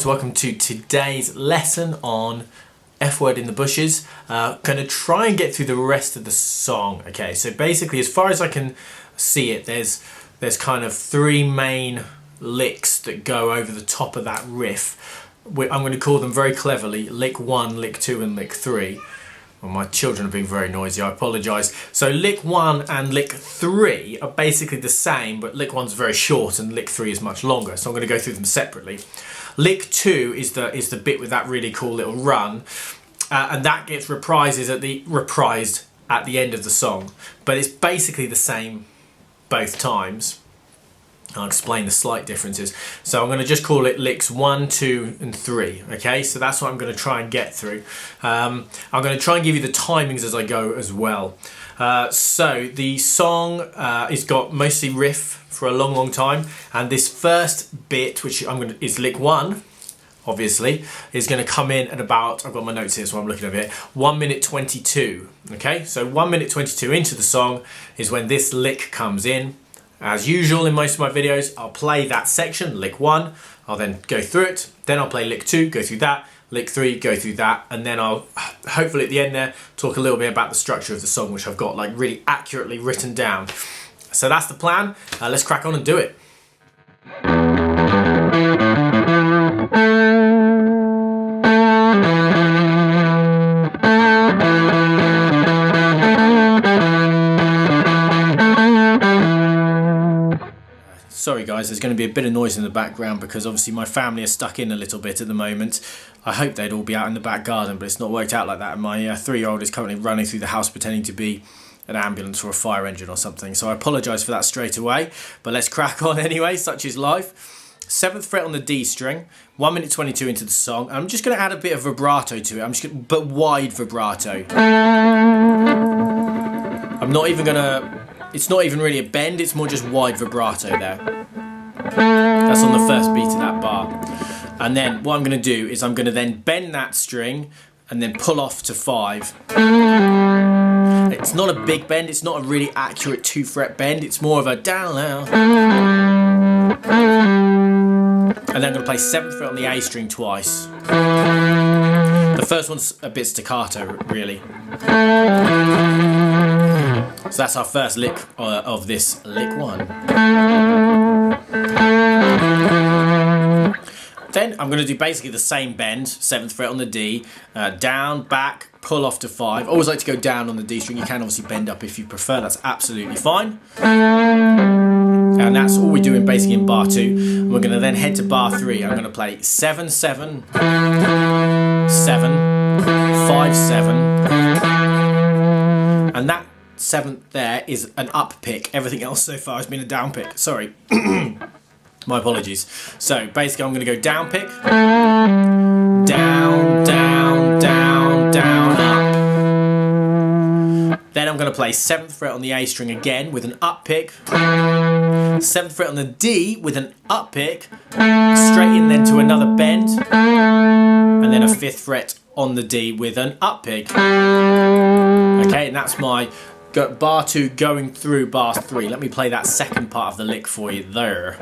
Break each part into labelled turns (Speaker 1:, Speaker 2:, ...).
Speaker 1: welcome to today's lesson on F word in the bushes. Gonna try and get through the rest of the song. Okay, so basically as far as I can see it, there's kind of three main licks that go over the top of that riff. I'm going to call them very cleverly lick 1, lick 2 and lick 3. Well, my children are being very noisy, I apologise. So lick 1 and lick 3 are basically the same, but lick 1's very short and lick 3 is much longer, so I'm going to go through them separately. Lick 2 is the bit with that really cool little run, and that gets reprised at the end of the song, but it's basically the same both times. I'll explain the slight differences. So I'm going to just call it licks 1, 2 and 3. Okay, so that's what I'm going to try and get through. I'm going to try and give you the timings as I go as well. So the song has got mostly riff for a long time, and this first bit, which is lick 1, obviously, is going to come in at about, I've got my notes here so I'm looking at it, 1 minute 22. Okay, so 1 minute 22 into the song is when this lick comes in. As usual in most of my videos, I'll play that section, lick 1, I'll then go through it, then I'll play lick 2, go through that, lick 3, go through that, and then I'll hopefully at the end there talk a little bit about the structure of the song, which I've got like really accurately written down. So that's the plan. Let's crack on and do it. Sorry guys, there's going to be a bit of noise in the background because obviously my family are stuck in a little bit at the moment. I hope they'd all be out in the back garden, but it's not worked out like that. And my 3-year-old is currently running through the house pretending to be an ambulance or a fire engine or something. So I apologise for that straight away, but let's crack on anyway, such is life. 7th fret on the D string, 1 minute 22 into the song. I'm just going to add a bit of vibrato to it, but wide vibrato. I'm not even going to... It's not even really a bend, it's more just wide vibrato there. That's on the first beat of that bar. And then what I'm going to do is I'm going to then bend that string and then pull off to 5. It's not a big bend, it's not a really accurate 2 fret bend, it's more of a down now. And then I'm going to play 7th fret on the A string twice. The first one's a bit staccato, really. So that's our first lick of this lick 1. Then I'm going to do basically the same bend, 7th fret on the D, down, back, pull off to 5. I always like to go down on the D string. You can obviously bend up if you prefer, that's absolutely fine. And that's all we're doing basically in bar 2. We're going to then head to bar 3. I'm going to play 7, 7, 7, 5, 7. And that 7th there is an up pick. Everything else so far has been a down pick. Sorry. My apologies. So basically I'm going to go down pick, down, down, down, down, up. Then I'm going to play 7th fret on the A string again with an up pick, 7th fret on the D with an up pick, straight in then to another bend, and then a 5th fret on the D with an up pick. Okay, and that's my bar 2 going through bar 3. Let me play that second part of the lick for you there.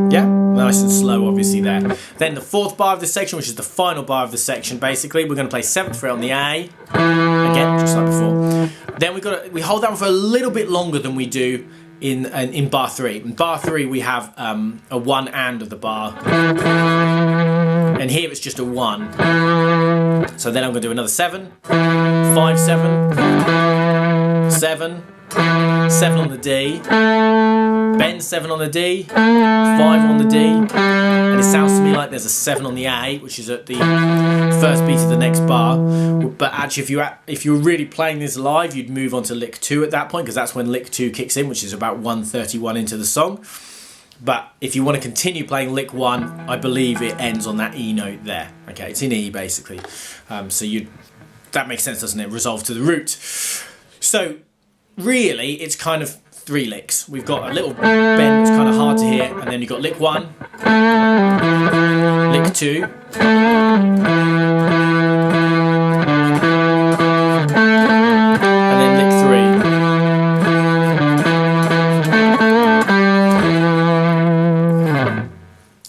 Speaker 1: Yeah, nice and slow obviously there. Then the 4th bar of this section, which is the final bar of the section, basically, we're going to play 7th fret on the A. Again, just like before. Then we hold that one for a little bit longer than we do in bar 3. In bar 3 we have a 1 and of the bar, and here it's just a 1. So then I'm going to do another 7, 5, 7, 7, 7 on the D, bend 7 on the D, 5 on the D, and it sounds to me like there's a 7 on the A, which is at the first beat of the next bar. But actually if you were really playing this live, you'd move on to lick 2 at that point, because that's when lick 2 kicks in, which is about 1:31 into the song. But if you want to continue playing lick 1, I believe it ends on that E note there. Okay, it's in E basically. So that makes sense, doesn't it? Resolve to the root. So really, it's kind of 3 licks. We've got a little bend that's kind of hard to hear, and then you've got lick 1, lick 2,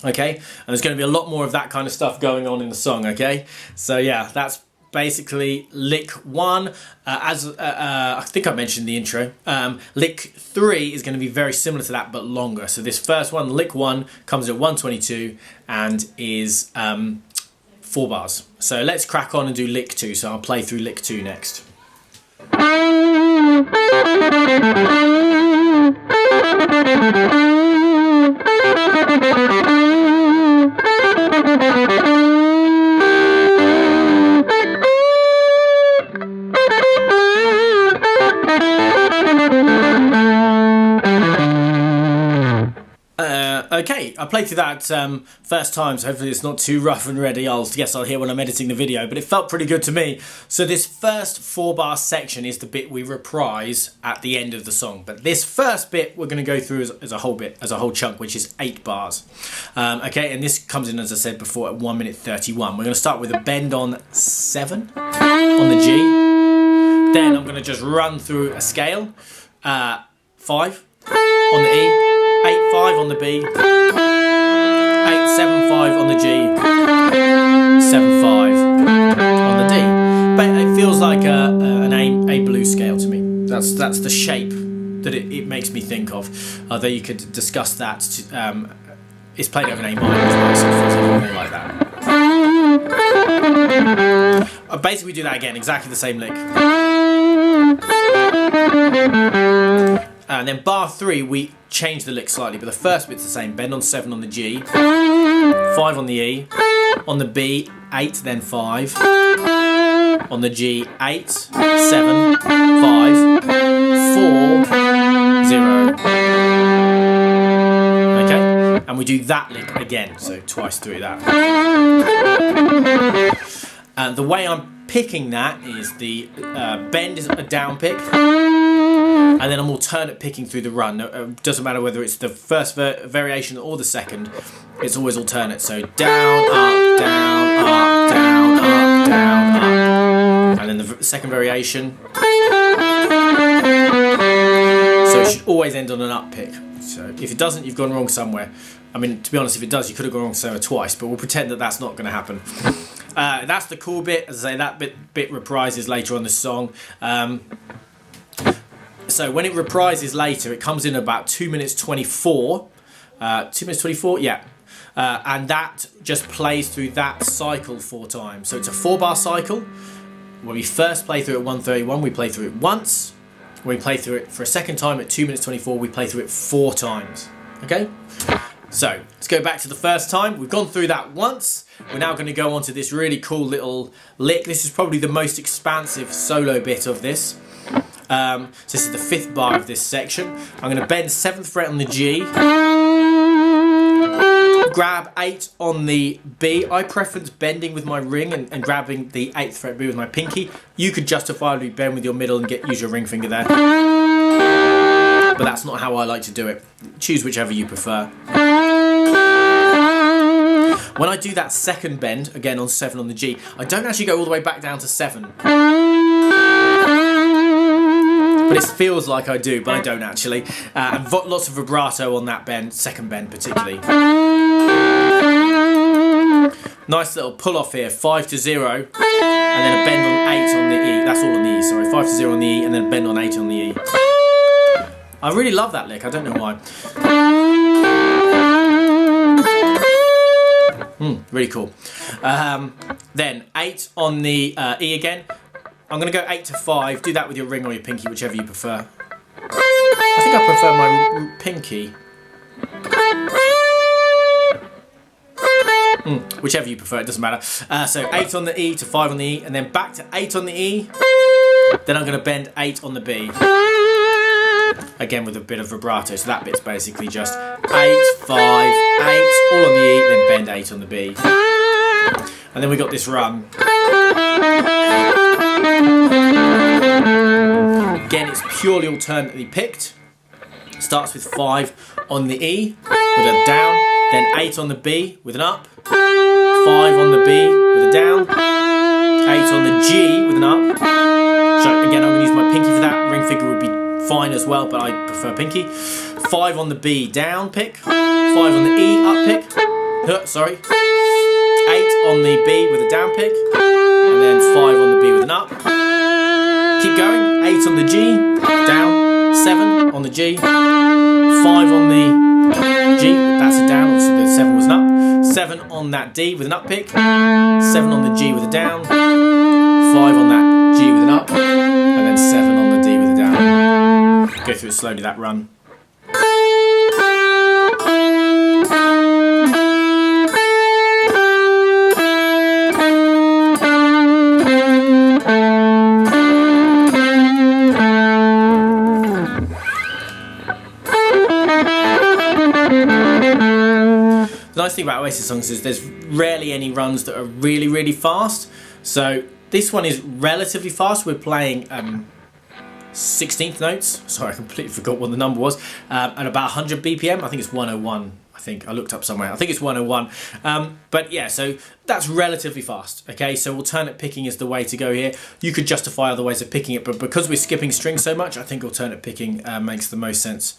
Speaker 1: Okay, and there's going to be a lot more of that kind of stuff going on in the song. Okay, so yeah, that's basically lick 1. I think I mentioned in the intro. Lick 3 is going to be very similar to that but longer. So this first one, lick 1, comes at 122 and is 4 bars. So let's crack on and do lick 2. So I'll play through lick 2 next. Okay, I played through that first time, so hopefully it's not too rough and ready. I'll hear when I'm editing the video, but it felt pretty good to me. So this first 4-bar section is the bit we reprise at the end of the song. But this first bit we're going to go through as a whole chunk, which is 8 bars. Okay, and this comes in, as I said before, at 1 minute 31. We're going to start with a bend on 7 on the G. Then I'm going to just run through a scale. 5 on the E. 8-5 on the B, 8-7-5 on the G, 7-5 on the D. But it feels like an A blues scale to me. That's the shape that it makes me think of. Although you could discuss that. It's played over an A minor as well, so it feels a little more like that. Basically, we do that again, exactly the same lick. And then bar 3, we change the lick slightly, but the first bit's the same. Bend on 7 on the G, 5 on the E, on the B, 8, then 5, on the G, 8, 7, 5, 4, 0. Okay, and we do that lick again, so twice through that. And the way I'm picking that is the bend is a down pick. And then I'm alternate picking through the run. Doesn't matter whether it's the first variation or the second, it's always alternate. So down, up, down, up, down, up, down, up. And then the second variation. So it should always end on an up pick. So if it doesn't, you've gone wrong somewhere. I mean, to be honest, if it does, you could have gone wrong somewhere twice, but we'll pretend that that's not going to happen. That's the cool bit. As I say, that bit reprises later on the song. So when it reprises later, it comes in about 2 minutes 24. 2 minutes 24, yeah. And that just plays through that cycle 4 times. So it's a 4-bar cycle. When we first play through it at 1:31, we play through it once. When we play through it for a second time at 2 minutes 24, we play through it 4 times. Okay? So let's go back to the first time. We've gone through that once. We're now going to go on to this really cool little lick. This is probably the most expansive solo bit of this. So this is the 5th bar of this section. I'm going to bend 7th fret on the G, grab 8 on the B. I preference bending with my ring and grabbing the 8th fret B with my pinky. You could justifiably bend with your middle and use your ring finger there. But that's not how I like to do it. Choose whichever you prefer. When I do that second bend, again on 7 on the G, I don't actually go all the way back down to 7. But it feels like I do, but I don't actually. And lots of vibrato on that bend, second bend particularly. Nice little pull off here, 5 to 0, and then a bend on 8 on the E. That's all on the E, sorry. 5 to 0 on the E, and then a bend on 8 on the E. I really love that lick, I don't know why. Really cool. Then 8 on the E again. I'm going to go 8 to 5. Do that with your ring or your pinky, whichever you prefer. I think I prefer my pinky. Whichever you prefer, it doesn't matter. So 8 on the E to 5 on the E, and then back to 8 on the E. Then I'm going to bend 8 on the B. Again with a bit of vibrato. So that bit's basically just 8, 5, 8, all on the E, then bend 8 on the B. And then we got this run. Again, it's purely alternately picked. Starts with 5 on the E with a down, then 8 on the B with an up, 5 on the B with a down, 8 on the G with an up. So again, I'm going to use my pinky for that. Ring finger would be fine as well, but I prefer pinky. 5 on the B down pick, 5 on the E up pick, sorry. 8 on the B with a down pick, and then 5 on the B with an up. Keep going. 8 on the G, down. 7 on the G. 5 on the G, that's a down. Obviously the 7 was an up. 7 on that D with an up pick. 7 on the G with a down. 5 on that G with an up, and then 7 on the D with a down. Go through it slowly, that run. The nice thing about Oasis songs is there's rarely any runs that are really, really fast. So this one is relatively fast. We're playing 16th notes. Sorry, I completely forgot what the number was. At about 100 BPM. I think it's 101. I think I looked up somewhere. I think it's 101. But yeah, so that's relatively fast. Okay, so alternate picking is the way to go here. You could justify other ways of picking it, but because we're skipping strings so much, I think alternate picking makes the most sense.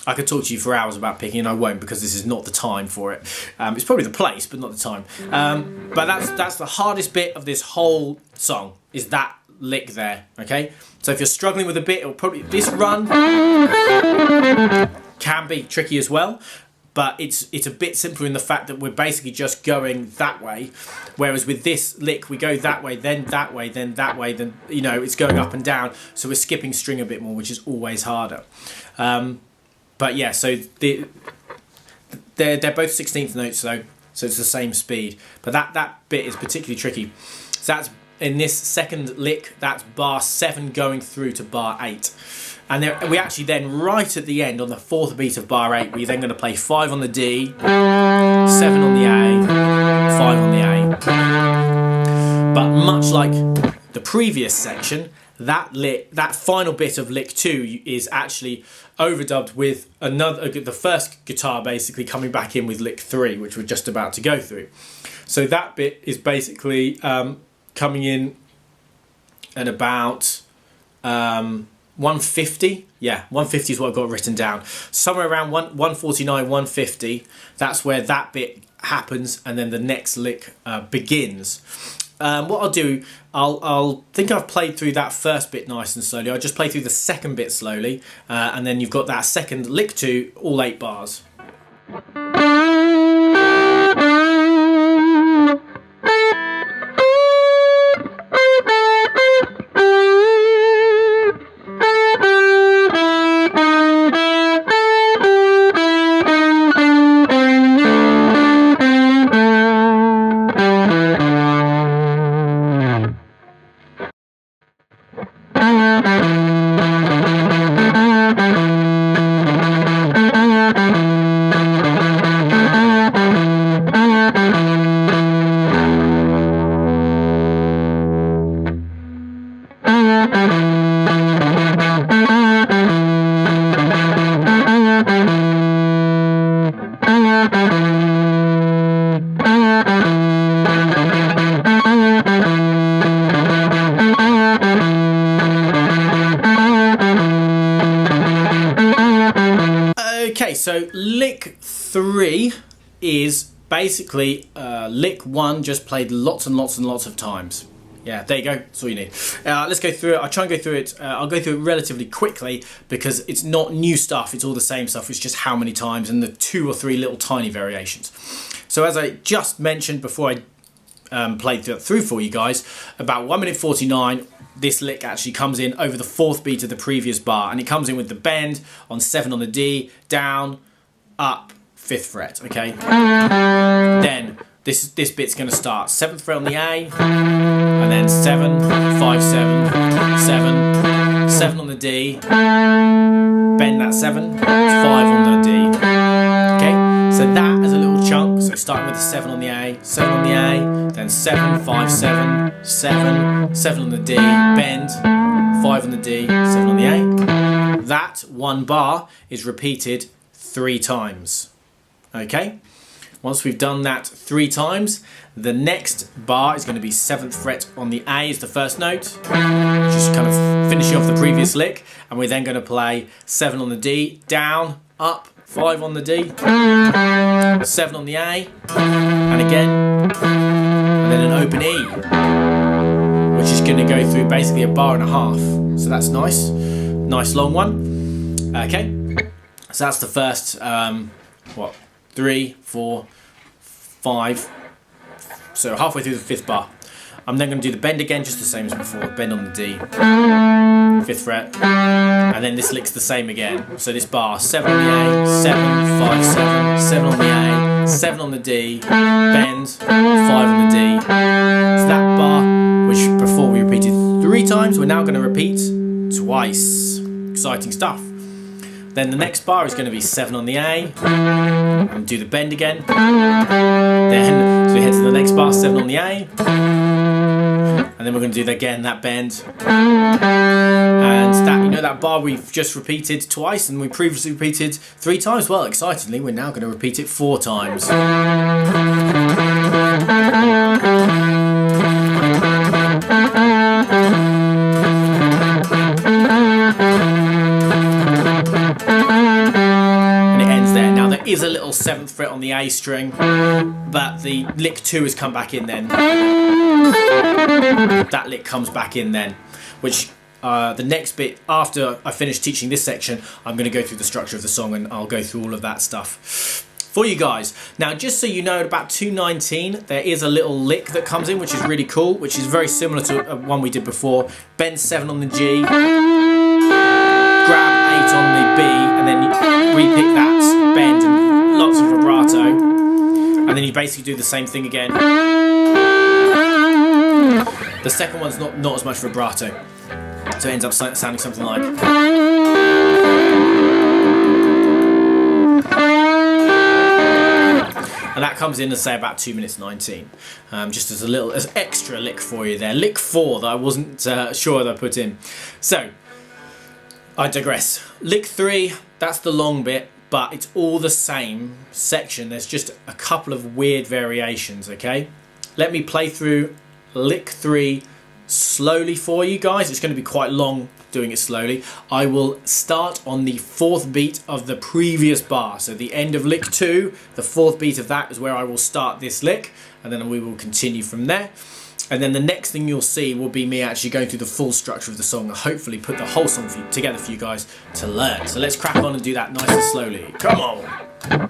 Speaker 1: I could talk to you for hours about picking, and I won't because this is not the time for it. It's probably the place, but not the time. But that's the hardest bit of this whole song, is that lick there, okay? So if you're struggling with a bit, it'll probably, this run can be tricky as well, but it's a bit simpler in the fact that we're basically just going that way, whereas with this lick, we go that way, then that way, then that way, then, you know, it's going up and down, so we're skipping string a bit more, which is always harder. But yeah, so they're both 16th notes though, so it's the same speed. But that bit is particularly tricky. So that's in this second lick, that's bar 7 going through to bar 8. And then we actually then, right at the end, on the 4th beat of bar 8, we're then going to play 5 on the D, 7 on the A, 5 on the A. But much like the previous section, that final bit of lick 2 is actually overdubbed with the first guitar basically coming back in with lick 3, which we're just about to go through. So that bit is basically coming in at about 150. Yeah, 150 is what I've got written down. Somewhere around 149, 150. That's where that bit happens, and then the next lick begins. What I'll do, I'll think I've played through that first bit nice and slowly. I'll just play through the second bit slowly, and then you've got that second lick 2, all 8 bars. Okay, so lick 3 is basically lick 1 just played lots and lots and lots of times. Yeah, there you go. That's all you need. Let's go through it. I'll try and go through it. I'll go through it relatively quickly because it's not new stuff. It's all the same stuff. It's just how many times and the 2 or 3 little tiny variations. So as I just mentioned before I played through for you guys, about 1 minute 49, this lick actually comes in over the 4th beat of the previous bar, and it comes in with the bend on 7 on the D, down, up, 5th fret, okay? Then this bit's going to start 7th fret on the A, and then 7, 5, 7, 7, 7 on the D, bend that 7, 5 on the D, okay? So that is a little chunk, so starting with the 7 on the A, 7 on the A, then 7, 5, 7, 7, 7 on the D, bend, 5 on the D, 7 on the A. That one bar is repeated 3 times, okay? Once we've done that 3 times, the next bar is going to be 7th fret on the A is the first note, just kind of finishing off the previous lick, and we're then going to play 7 on the D, down, up, 5 on the D, 7 on the A, and again, and then an open E, which is going to go through basically a bar and a half. So that's nice. Nice long one. Okay, so that's the first, 3, 4, 5, so halfway through the 5th bar. I'm then going to do the bend again, just the same as before, bend on the D, 5th fret, and then this lick's the same again. So this bar, 7 on the A, 7, 5, 7, 7 on the A, 7 on the D, bend, 5 on the D. So that bar, which before we repeated 3 times, we're now going to repeat twice. Exciting stuff. Then the next bar is going to be 7 on the A, and do the bend again. Then, so we head to the next bar, 7 on the A, and then we're going to do again that bend. And that, you know, that bar we've just repeated twice, and we previously repeated 3 times. Well, excitingly, we're now going to repeat it 4 times. Is a little 7th fret on the A string, but the lick 2 has come back in then. That lick comes back in then, which the next bit, after I finish teaching this section, I'm going to go through the structure of the song and I'll go through all of that stuff for you guys. Now, just so you know, at about 2:19, there is a little lick that comes in, which is really cool, which is very similar to one we did before. Bend 7 on the G, grab 8 on the B, and then you repick that bend and lots of vibrato, and then you basically do the same thing again. The second one's not as much vibrato, so it ends up sounding something like. And that comes in to say about 2:19, just as a little extra lick for you there. Lick 4 that I wasn't sure that I put in. So I digress. Lick 3, that's the long bit, but it's all the same section. There's just a couple of weird variations, okay? Let me play through lick 3 slowly for you guys. It's going to be quite long doing it slowly. I will start on the 4th beat of the previous bar. So the end of lick 2, the 4th beat of that is where I will start this lick, and then we will continue from there. And then the next thing you'll see will be me actually going through the full structure of the song and hopefully put the whole song together for you guys to learn. So let's crack on and do that nice and slowly. Come on!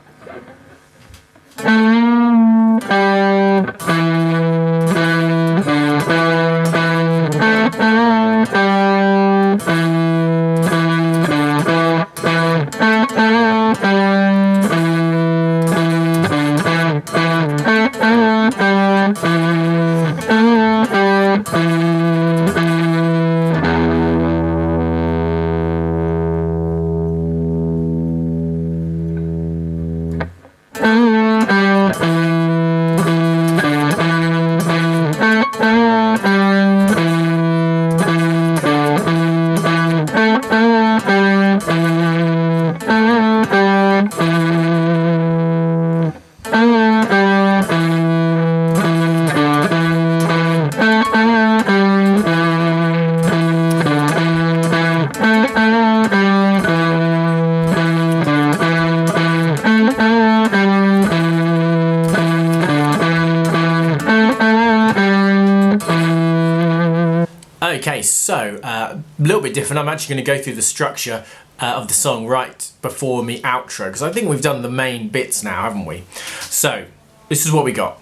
Speaker 1: Okay, so a little bit different. I'm actually going to go through the structure of the song right before me outro, because I think we've done the main bits now, haven't we? So this is what we got.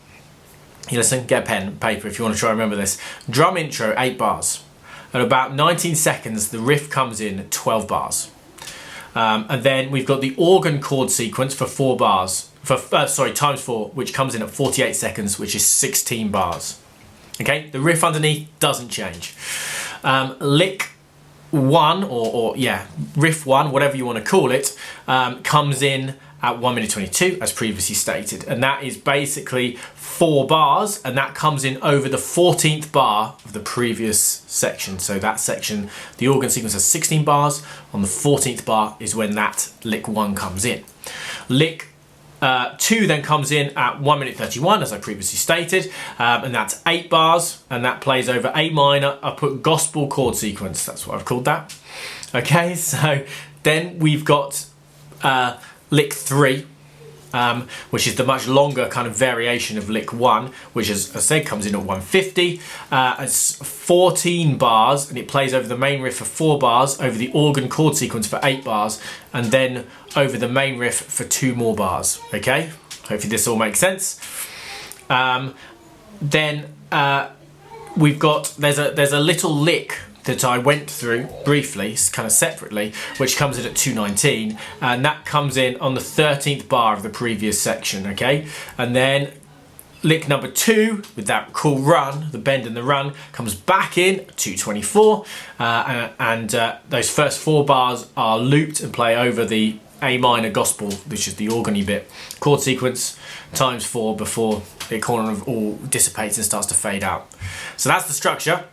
Speaker 1: You listen, get a pen and paper if you want to try and remember this. Drum intro, 8 bars. At about 19 seconds, the riff comes in at 12 bars. And then we've got the organ chord sequence for 4 bars, times 4, which comes in at 48 seconds, which is 16 bars. Okay, the riff underneath doesn't change. Lick 1, riff 1, whatever you want to call it, comes in at 1:22, as previously stated, and that is basically 4 bars, and that comes in over the 14th bar of the previous section. So that section, the organ sequence has 16 bars. On the 14th bar is when that lick 1 comes in. Lick 2 then comes in at 1:31, as I previously stated, and that's 8 bars, and that plays over A minor. I put gospel chord sequence, that's what I've called that. Okay, so then we've got lick 3, which is the much longer kind of variation of lick 1, which, as I said, comes in at 150. It's 14 bars, and it plays over the main riff for 4 bars, over the organ chord sequence for 8 bars, and then over the main riff for 2 more bars. Okay, hopefully this all makes sense. Then we've got, there's a little lick that I went through briefly, kind of separately, which comes in at 219, and that comes in on the 13th bar of the previous section, okay? And then lick number 2, with that cool run, the bend and the run, comes back in at 224, and those first 4 bars are looped and play over the A minor gospel, which is the organy bit, chord sequence times 4 before it kind of all dissipates and starts to fade out. So that's the structure.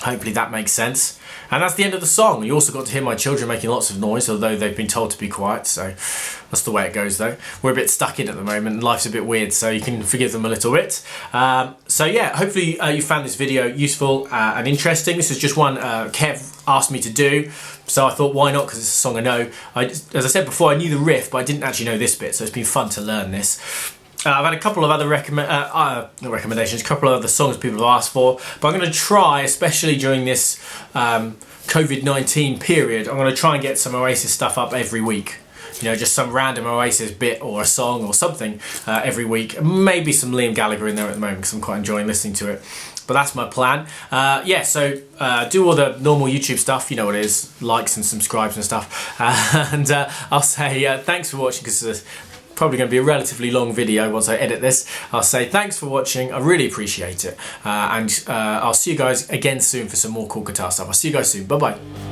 Speaker 1: Hopefully that makes sense. And that's the end of the song. You also got to hear my children making lots of noise, although they've been told to be quiet, so that's the way it goes though. We're a bit stuck in at the moment, and life's a bit weird, so you can forgive them a little bit. So yeah, hopefully you found this video useful and interesting. This is just one Kev asked me to do, so I thought why not, because it's a song I know. As I said before, I knew the riff, but I didn't actually know this bit, so it's been fun to learn this. I've had a couple of other recommendations, a couple of other songs people have asked for, but I'm going to try, especially during this COVID-19 period, I'm going to try and get some Oasis stuff up every week. You know, just some random Oasis bit or a song or something every week. Maybe some Liam Gallagher in there at the moment, because I'm quite enjoying listening to it. But that's my plan. Yeah, so do all the normal YouTube stuff, you know what it is, likes and subscribes and stuff. And I'll say thanks for watching, because it's probably going to be a relatively long video once I edit this. I'll say thanks for watching, I really appreciate it. And I'll see you guys again soon for some more cool guitar stuff. I'll see you guys soon, bye bye.